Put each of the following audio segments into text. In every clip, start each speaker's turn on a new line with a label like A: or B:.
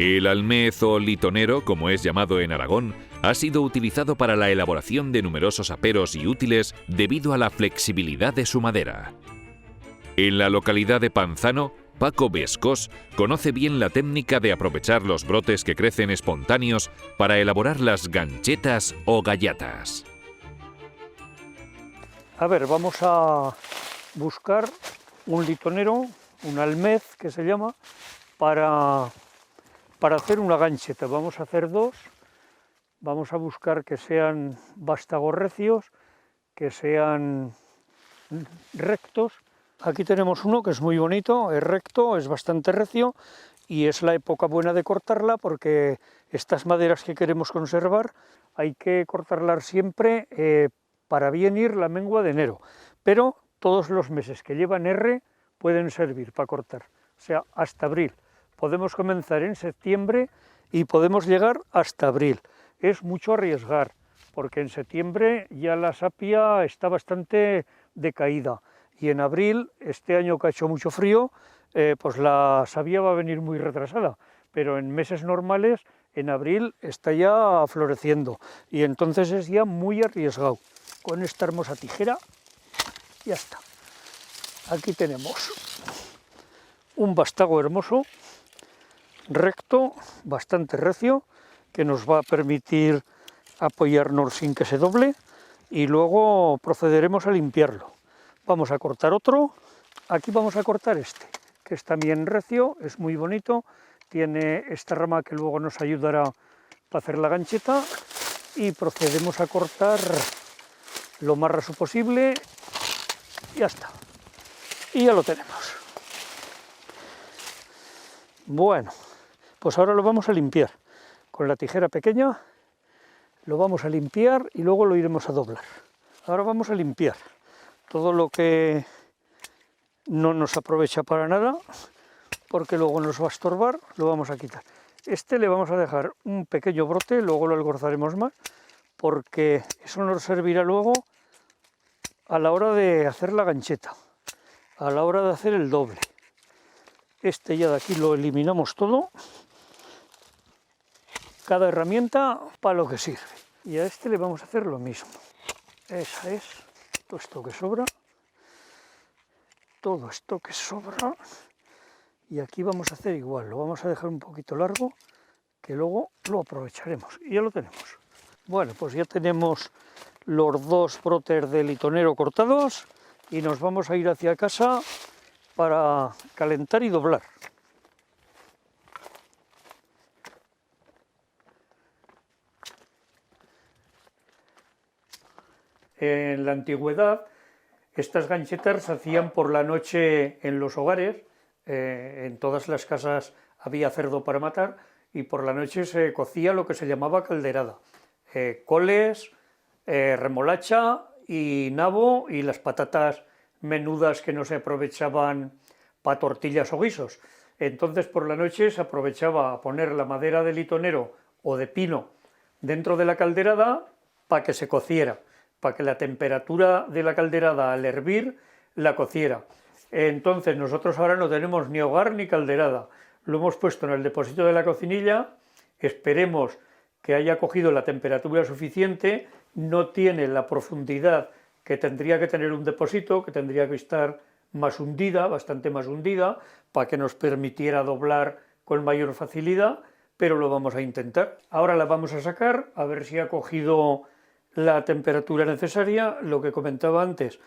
A: El almez o litonero, como es llamado en Aragón, ha sido utilizado para la elaboración de numerosos aperos y útiles debido a la flexibilidad de su madera. En la localidad de Panzano, Paco Bescós conoce bien la técnica de aprovechar los brotes que crecen espontáneos para elaborar las ganchetas o gallatas.
B: A ver, vamos a buscar un litonero, un almez que se llama, para hacer una gancheta. Vamos a hacer dos, vamos a buscar que sean vástagos recios, que sean rectos. Aquí tenemos uno que es muy bonito, es recto, es bastante recio y es la época buena de cortarla porque estas maderas que queremos conservar hay que cortarlas siempre para bien ir la mengua de enero, pero todos los meses que llevan R pueden servir para cortar, o sea, hasta abril. Podemos comenzar en septiembre y podemos llegar hasta abril. Es mucho arriesgar, porque en septiembre ya la sapia está bastante decaída y en abril, este año que ha hecho mucho frío, pues la savia va a venir muy retrasada, pero en meses normales, en abril está ya floreciendo y entonces es ya muy arriesgado. Con esta hermosa tijera, ya está. Aquí tenemos un vástago hermoso, recto, bastante recio, que nos va a permitir apoyarnos sin que se doble y luego procederemos a limpiarlo. Vamos a cortar otro, aquí vamos a cortar este, que es también recio, es muy bonito, tiene esta rama que luego nos ayudará para hacer la gancheta y procedemos a cortar lo más raso posible, ya está, y ya lo tenemos. Bueno, pues ahora lo vamos a limpiar. Con la tijera pequeña lo vamos a limpiar y luego lo iremos a doblar. Ahora vamos a limpiar todo lo que no nos aprovecha para nada, porque luego nos va a estorbar, lo vamos a quitar. Este le vamos a dejar un pequeño brote, luego lo algorzaremos más, porque eso nos servirá luego a la hora de hacer la gancheta, a la hora de hacer el doble. Este ya de aquí lo eliminamos todo, cada herramienta para lo que sirve. Y a este le vamos a hacer lo mismo. Esa es, todo esto que sobra, todo esto que sobra. Y aquí vamos a hacer igual, lo vamos a dejar un poquito largo, que luego lo aprovecharemos. Y ya lo tenemos. Bueno, pues ya tenemos los dos brotes de litonero cortados y nos vamos a ir hacia casa para calentar y doblar. En la antigüedad, estas ganchetas se hacían por la noche en los hogares, en todas las casas había cerdo para matar y por la noche se cocía lo que se llamaba calderada. Coles, remolacha y nabo y las patatas menudas que no se aprovechaban para tortillas o guisos. Entonces por la noche se aprovechaba a poner la madera de litonero o de pino dentro de la calderada para que se cociera, para que la temperatura de la calderada al hervir la cociera. Entonces nosotros ahora no tenemos ni hogar ni calderada, lo hemos puesto en el depósito de la cocinilla, esperemos que haya cogido la temperatura suficiente, no tiene la profundidad que tendría que tener un depósito, que tendría que estar más hundida, bastante más hundida, para que nos permitiera doblar con mayor facilidad, pero lo vamos a intentar. Ahora la vamos a sacar, a ver si ha cogido la temperatura necesaria, lo que comentaba antes.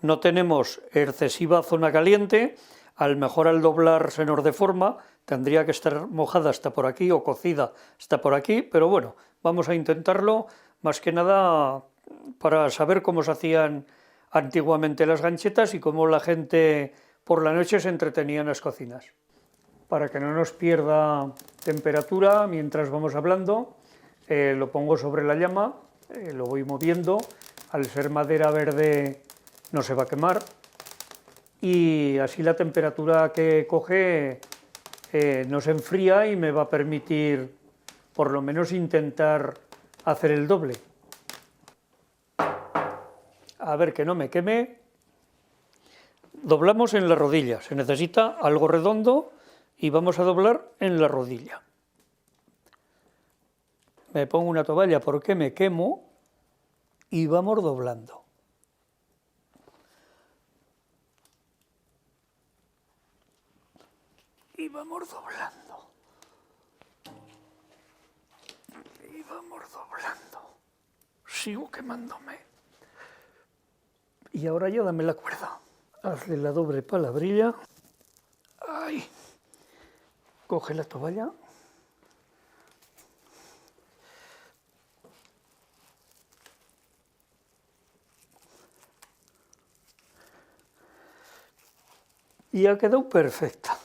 B: No tenemos excesiva zona caliente, a lo mejor al doblar se nos deforma, tendría que estar mojada hasta por aquí o cocida hasta por aquí, pero bueno, vamos a intentarlo, más que nada para saber cómo se hacían antiguamente las ganchetas y cómo la gente por la noche se entretenía en las cocinas. Para que no nos pierda temperatura mientras vamos hablando, lo pongo sobre la llama, lo voy moviendo, al ser madera verde no se va a quemar y así la temperatura que coge no se enfría y me va a permitir por lo menos intentar hacer el doble. A ver que no me queme. Doblamos en la rodilla, se necesita algo redondo y vamos a doblar en la rodilla. me pongo una toalla porque me quemo y vamos doblando. Y vamos doblando. Y vamos doblando. Sigo quemándome. Y ahora ya dame la cuerda. Hazle la doble palabrilla. Ahí. Coge la toalla. Y ha quedado perfecta.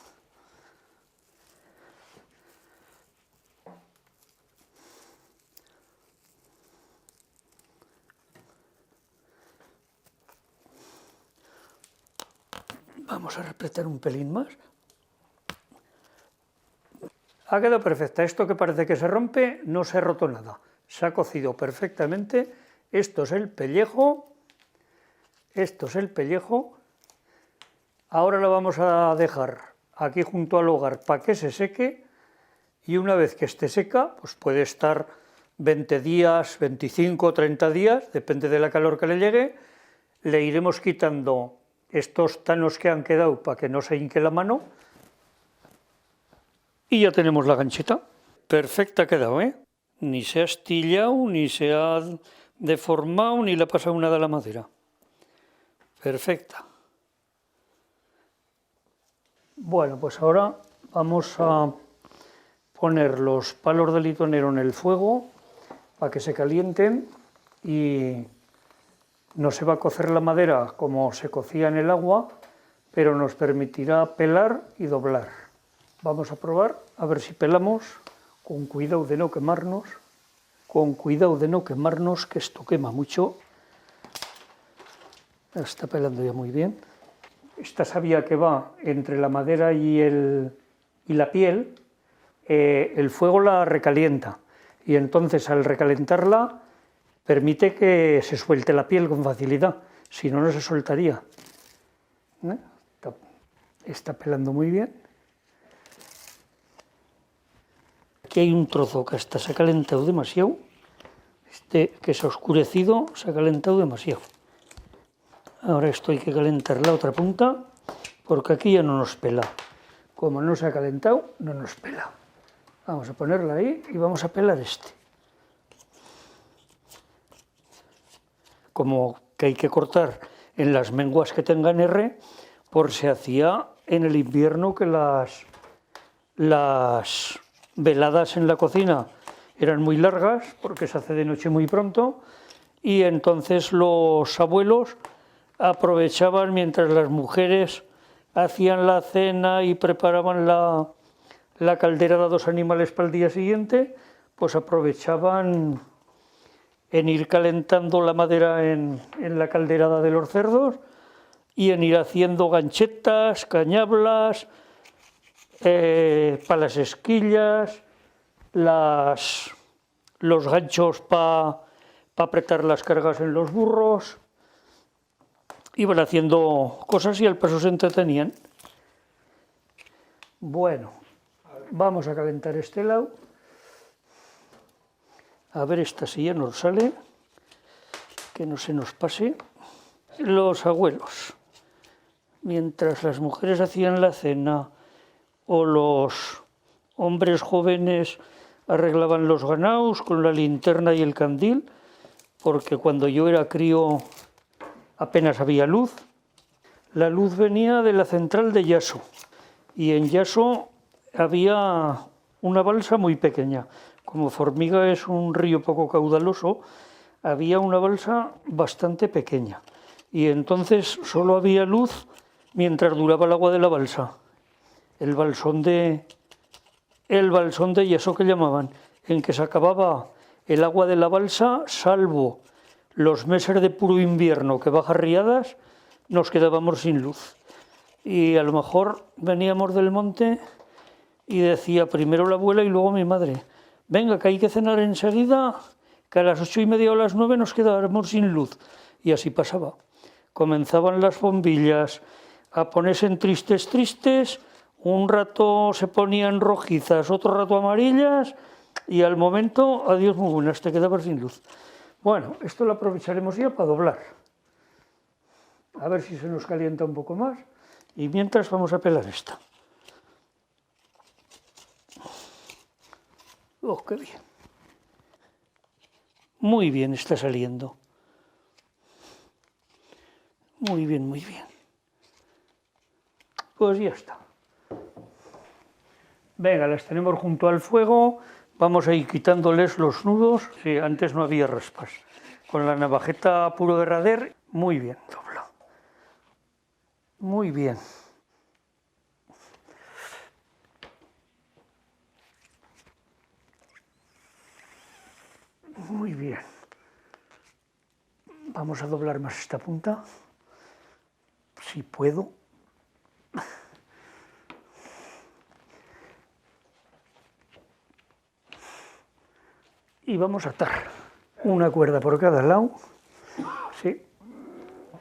B: Vamos a repletar un pelín más. Ha quedado perfecta. Esto que parece que se rompe, no se ha roto nada. Se ha cocido perfectamente. Esto es el pellejo. Esto es el pellejo. Ahora lo vamos a dejar aquí junto al hogar para que se seque. Y una vez que esté seca, pues puede estar 20 días, 25, 30 días, depende de la calor que le llegue. Le iremos quitando estos tanos que han quedado para que no se hinque la mano. Y ya tenemos la gancheta. Perfecta ha quedado, ¿eh? Ni se ha astillado, ni se ha deformado, ni le ha pasado nada a la madera. Perfecta. Bueno, pues ahora vamos a poner los palos de litonero en el fuego para que se calienten y no se va a cocer la madera como se cocía en el agua, pero nos permitirá pelar y doblar. Vamos a probar a ver si pelamos, con cuidado de no quemarnos, que esto quema mucho. Está pelando ya muy bien. Esta savia que va entre la madera y la piel, el fuego la recalienta y entonces al recalentarla permite que se suelte la piel con facilidad, si no, no se soltaría. Está pelando muy bien. Aquí hay un trozo que hasta se ha calentado demasiado, que se ha oscurecido, se ha calentado demasiado. Ahora esto hay que calentar la otra punta, porque aquí ya no nos pela. Como no se ha calentado, no nos pela. Vamos a ponerla ahí y vamos a pelar este. Como que hay que cortar en las menguas que tengan R, por se hacía en el invierno que las veladas en la cocina eran muy largas, porque se hace de noche muy pronto, y entonces los abuelos aprovechaban mientras las mujeres hacían la cena y preparaban la caldera de 2 animales para el día siguiente, pues aprovechaban en ir calentando la madera en la calderada de los cerdos y en ir haciendo ganchetas, cañablas, para las esquillas, los ganchos para apretar las cargas en los burros. Iban haciendo cosas y al paso se entretenían. Bueno, vamos a calentar este lado. A ver esta si ya nos sale, que no se nos pase. Los abuelos, mientras las mujeres hacían la cena o los hombres jóvenes arreglaban los ganaos con la linterna y el candil, porque cuando yo era crío apenas había luz. La luz venía de la central de Llaso y en Llaso había una balsa muy pequeña. Como Formiga es un río poco caudaloso, había una balsa bastante pequeña y entonces solo había luz mientras duraba el agua de la balsa. El balsón de Llaso que llamaban, en que se acababa el agua de la balsa, salvo los meses de puro invierno que baja riadas, nos quedábamos sin luz. Y a lo mejor veníamos del monte y decía primero la abuela y luego mi madre: venga, que hay que cenar enseguida, que a las 8:30 o las 9 nos quedábamos sin luz. Y así pasaba. Comenzaban las bombillas a ponerse en tristes, un rato se ponían rojizas, otro rato amarillas, y al momento, adiós muy buenas, te quedabas sin luz. Bueno, esto lo aprovecharemos ya para doblar. A ver si se nos calienta un poco más. Y mientras vamos a pelar esta. ¡Oh, qué bien! Muy bien está saliendo. Muy bien, muy bien. Pues ya está. Venga, las tenemos junto al fuego. Vamos a ir quitándoles los nudos. Sí, antes no había raspas. Con la navajeta puro de rader, muy bien doblado. Muy bien. Muy bien. Vamos a doblar más esta punta, si puedo. Y vamos a atar una cuerda por cada lado. Sí.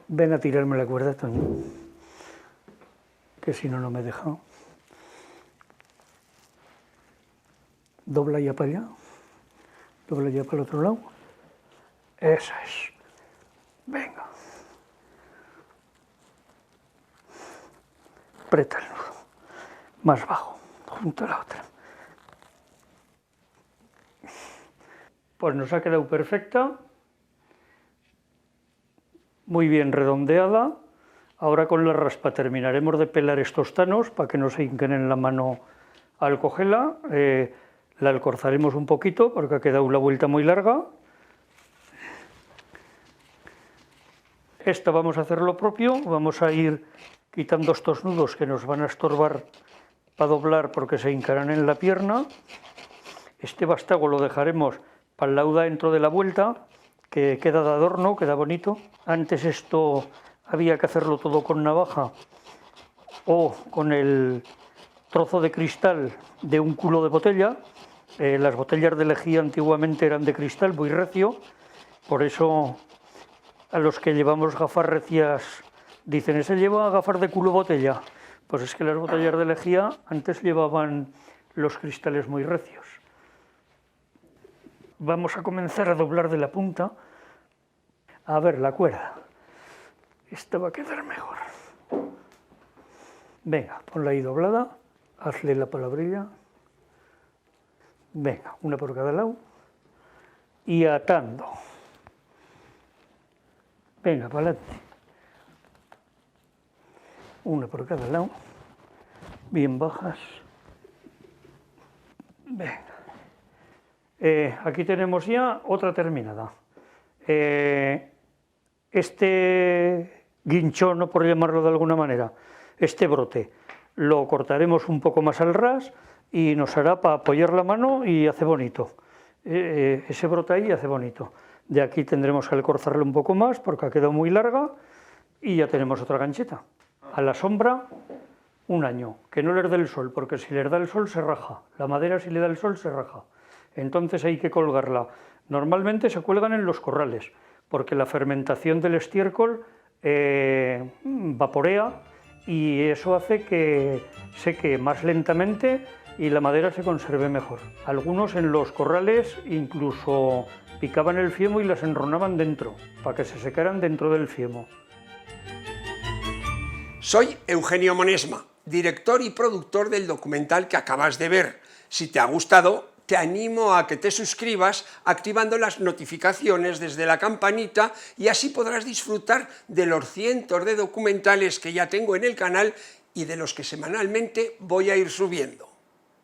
B: Ven a tirarme la cuerda, Toño, que si no, no me he dejado. Dobla ya para allá. Dobla ya para el otro lado. Esa es. Venga. Aprieta el nudo. Más bajo, junto a la otra. Pues nos ha quedado perfecta. Muy bien redondeada. Ahora con la raspa terminaremos de pelar estos tanos para que no se hinquen en la mano al cogerla. La alcorzaremos un poquito porque ha quedado la vuelta muy larga. Esta vamos a hacer lo propio, vamos a ir quitando estos nudos que nos van a estorbar para doblar porque se hincarán en la pierna. Este vástago lo dejaremos para el lado dentro de la vuelta, que queda de adorno, queda bonito. Antes esto había que hacerlo todo con navaja o con el trozo de cristal de un culo de botella. Las botellas de lejía antiguamente eran de cristal muy recio, por eso a los que llevamos gafas recias dicen, ¿ese lleva gafas de culo botella? Pues es que las botellas de lejía antes llevaban los cristales muy recios. Vamos a comenzar a doblar de la punta. A ver, la cuerda. Esta va a quedar mejor. Venga, ponla ahí doblada, hazle la palabrilla. Venga, una por cada lado. Y atando. Venga, para adelante. Una por cada lado. Bien bajas. Venga. Aquí tenemos ya otra terminada. Este guinchón, ¿no?, por llamarlo de alguna manera, este brote, lo cortaremos un poco más al ras y nos hará para apoyar la mano y hace bonito. Ese brote ahí hace bonito. De aquí tendremos que alcorzarle un poco más porque ha quedado muy larga y ya tenemos otra gancheta. A la sombra, 1 año, que no les dé el sol, porque si les da el sol se raja. La madera, si le da el sol, se raja. Entonces hay que colgarla. Normalmente se cuelgan en los corrales, porque la fermentación del estiércol vaporea y eso hace que seque más lentamente y la madera se conserve mejor. Algunos en los corrales incluso picaban el fiemo y las enronaban dentro, para que se secaran dentro del fiemo.
C: Soy Eugenio Monesma, director y productor del documental que acabas de ver. Si te ha gustado, te animo a que te suscribas activando las notificaciones desde la campanita y así podrás disfrutar de los cientos de documentales que ya tengo en el canal y de los que semanalmente voy a ir subiendo.